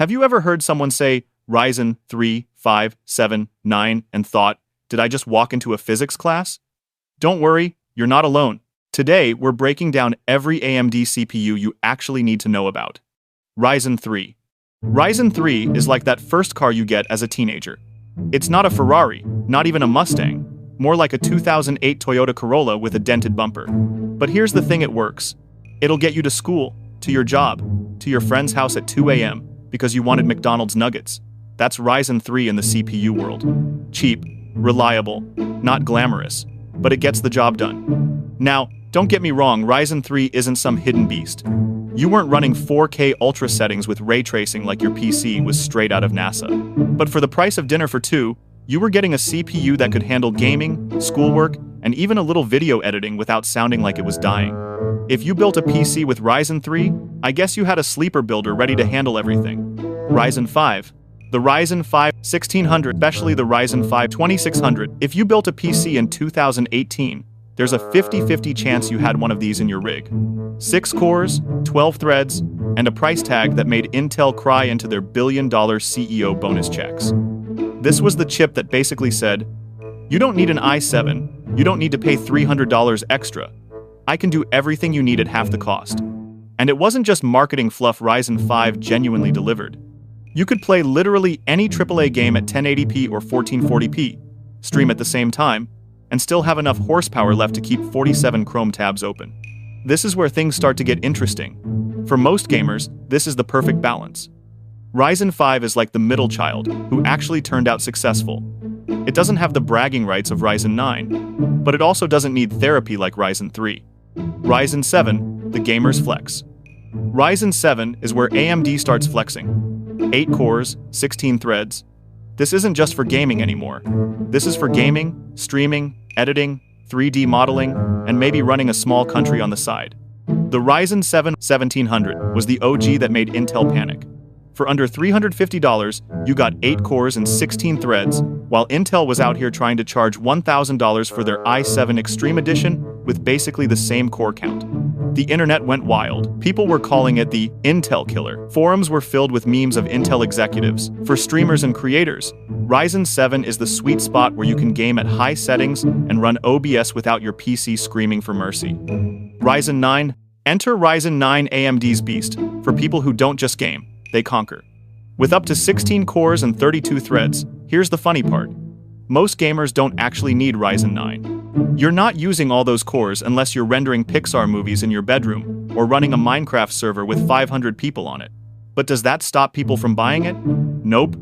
Have you ever heard someone say Ryzen 3, 5, 7, 9 and thought, did I just walk into a physics class? Don't worry, you're not alone. Today, we're breaking down every AMD CPU you actually need to know about. Ryzen 3. Ryzen 3 is like that first car you get as a teenager. It's not a Ferrari, not even a Mustang, more like a 2008 Toyota Corolla with a dented bumper. But here's the thing, it works. It'll get you to school, to your job, to your friend's house at 2 a.m. because you wanted McDonald's nuggets. That's Ryzen 3 in the CPU world. Cheap, reliable, not glamorous, but it gets the job done. Now, don't get me wrong, Ryzen 3 isn't some hidden beast. You weren't running 4K ultra settings with ray tracing like your PC was straight out of NASA. But for the price of dinner for two, you were getting a CPU that could handle gaming, schoolwork, and even a little video editing without sounding like it was dying. If you built a PC with Ryzen 3, I guess you had a sleeper builder ready to handle everything. Ryzen 5. The Ryzen 5 1600, especially the Ryzen 5 2600. If you built a PC in 2018, there's a 50-50 chance you had one of these in your rig. 6 cores, 12 threads, and a price tag that made Intel cry into their billion-dollar CEO bonus checks. This was the chip that basically said, you don't need an i7, you don't need to pay $300 extra. I can do everything you need at half the cost. And it wasn't just marketing fluff, Ryzen 5 genuinely delivered. You could play literally any AAA game at 1080p or 1440p, stream at the same time, and still have enough horsepower left to keep 47 Chrome tabs open. This is where things start to get interesting. For most gamers, this is the perfect balance. Ryzen 5 is like the middle child, who actually turned out successful. It doesn't have the bragging rights of Ryzen 9, but it also doesn't need therapy like Ryzen 3. Ryzen 7, the gamer's flex. Ryzen 7 is where AMD starts flexing. 8 cores, 16 threads. This isn't just for gaming anymore. This is for gaming, streaming, editing, 3D modeling, and maybe running a small country on the side. The Ryzen 7 1700 was the OG that made Intel panic. For under $350, you got 8 cores and 16 threads, while Intel was out here trying to charge $1,000 for their i7 Extreme Edition with basically the same core count. The internet went wild. People were calling it the Intel killer. Forums were filled with memes of Intel executives. For streamers and creators, Ryzen 7 is the sweet spot where you can game at high settings and run OBS without your PC screaming for mercy. Ryzen 9. Enter Ryzen 9, AMD's beast. For people who don't just game, they conquer. With up to 16 cores and 32 threads, here's the funny part. Most gamers don't actually need Ryzen 9. You're not using all those cores unless you're rendering Pixar movies in your bedroom or running a Minecraft server with 500 people on it. But does that stop people from buying it? Nope.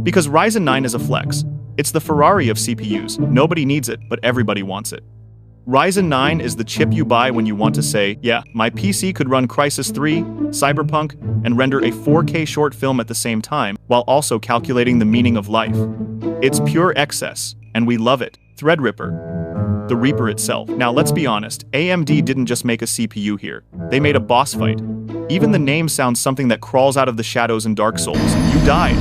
Because Ryzen 9 is a flex. It's the Ferrari of CPUs. Nobody needs it, but everybody wants it. Ryzen 9 is the chip you buy when you want to say, yeah, my PC could run Crysis 3, Cyberpunk, and render a 4K short film at the same time, while also calculating the meaning of life. It's pure excess, and we love it. Threadripper. The Reaper itself. Now let's be honest, AMD didn't just make a CPU here. They made a boss fight. Even the name sounds something that crawls out of the shadows in Dark Souls. You died.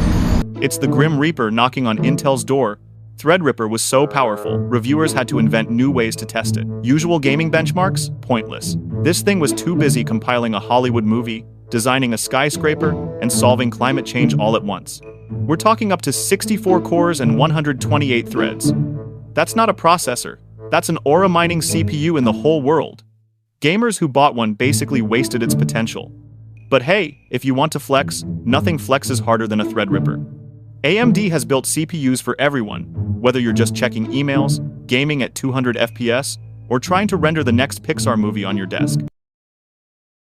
It's the Grim Reaper knocking on Intel's door. Threadripper was so powerful, reviewers had to invent new ways to test it. Usual gaming benchmarks? Pointless. This thing was too busy compiling a Hollywood movie, designing a skyscraper, and solving climate change all at once. We're talking up to 64 cores and 128 threads. That's not a processor. That's an aura mining CPU in the whole world. Gamers who bought one basically wasted its potential. But hey, if you want to flex, nothing flexes harder than a Threadripper. AMD has built CPUs for everyone, whether you're just checking emails, gaming at 200 FPS, or trying to render the next Pixar movie on your desk.